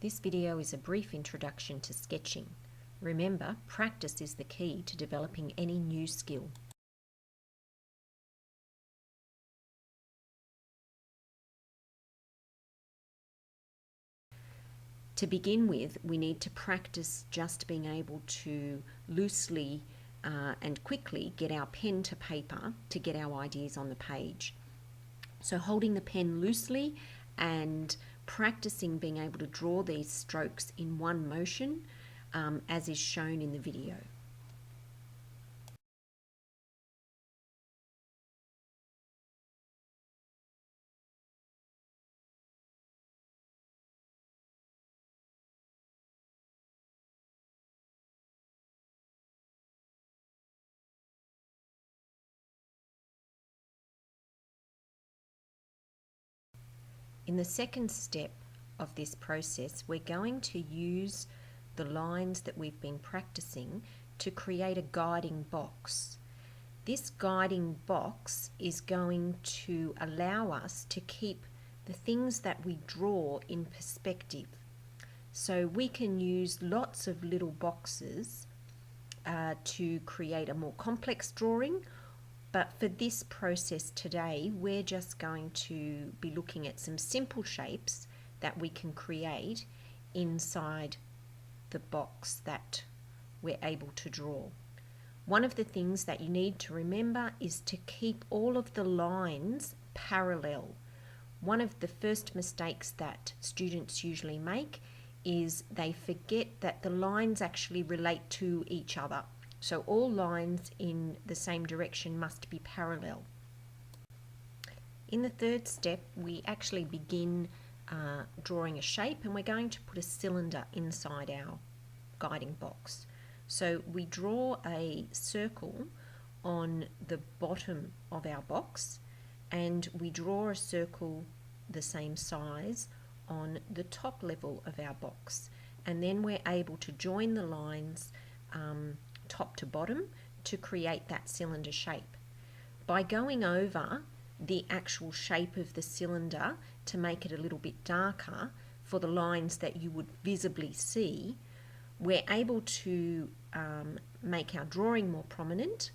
This video is a brief introduction to sketching. Remember, practice is the key to developing any new skill. To begin with, we need to practice just being able to loosely and quickly get our pen to paper to get our ideas on the page. So holding the pen loosely and practicing being able to draw these strokes in one motion as is shown in the video. In the second step of this process, we're going to use the lines that we've been practicing to create a guiding box. This guiding box is going to allow us to keep the things that we draw in perspective. So we can use lots of little boxes to create a more complex drawing. But for this process today, we're just going to be looking at some simple shapes that we can create inside the box that we're able to draw. One of the things that you need to remember is to keep all of the lines parallel. One of the first mistakes that students usually make is they forget that the lines actually relate to each other. So all lines in the same direction must be parallel. In the third step, we actually begin drawing a shape, and we're going to put a cylinder inside our guiding box. So we draw a circle on the bottom of our box, and we draw a circle the same size on the top level of our box. And then we're able to join the lines top to bottom to create that cylinder shape. By going over the actual shape of the cylinder to make it a little bit darker for the lines that you would visibly see, we're able to make our drawing more prominent,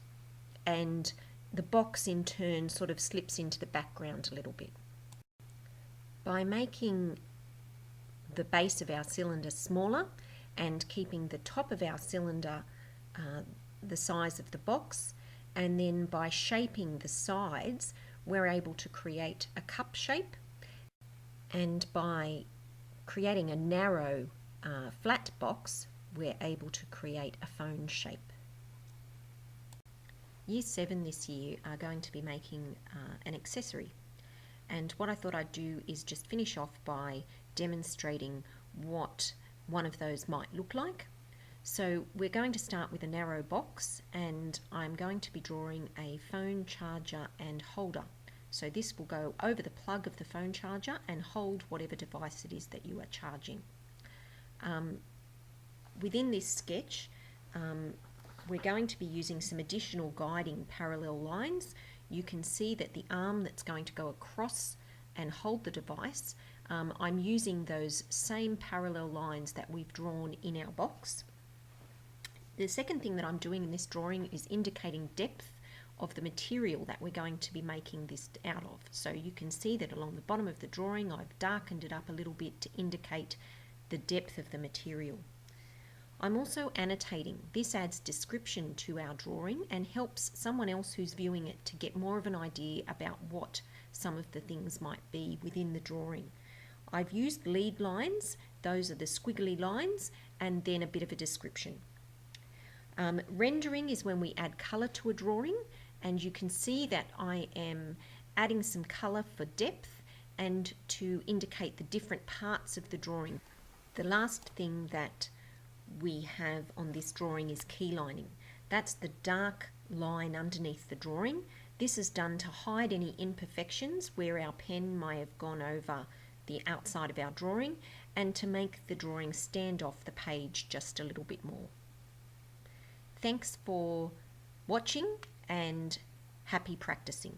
and the box in turn sort of slips into the background a little bit. By making the base of our cylinder smaller and keeping the top of our cylinder the size of the box, and then by shaping the sides, we're able to create a cup shape, and by creating a narrow flat box, we're able to create a phone shape. Year 7 this year are going to be making an accessory, and what I thought I'd do is just finish off by demonstrating what one of those might look like. So we're going to start with a narrow box, and I'm going to be drawing a phone charger and holder. So this will go over the plug of the phone charger and hold whatever device it is that you are charging. Within this sketch, we're going to be using some additional guiding parallel lines. You can see that the arm that's going to go across and hold the device, I'm using those same parallel lines that we've drawn in our box. The second thing that I'm doing in this drawing is indicating depth of the material that we're going to be making this out of. So you can see that along the bottom of the drawing I've darkened it up a little bit to indicate the depth of the material. I'm also annotating. This adds description to our drawing and helps someone else who's viewing it to get more of an idea about what some of the things might be within the drawing. I've used lead lines, those are the squiggly lines, and then a bit of a description. Rendering is when we add colour to a drawing, and you can see that I am adding some colour for depth and to indicate the different parts of the drawing. The last thing that we have on this drawing is keylining. That's the dark line underneath the drawing. This is done to hide any imperfections where our pen may have gone over the outside of our drawing, and to make the drawing stand off the page just a little bit more. Thanks for watching, and happy practicing.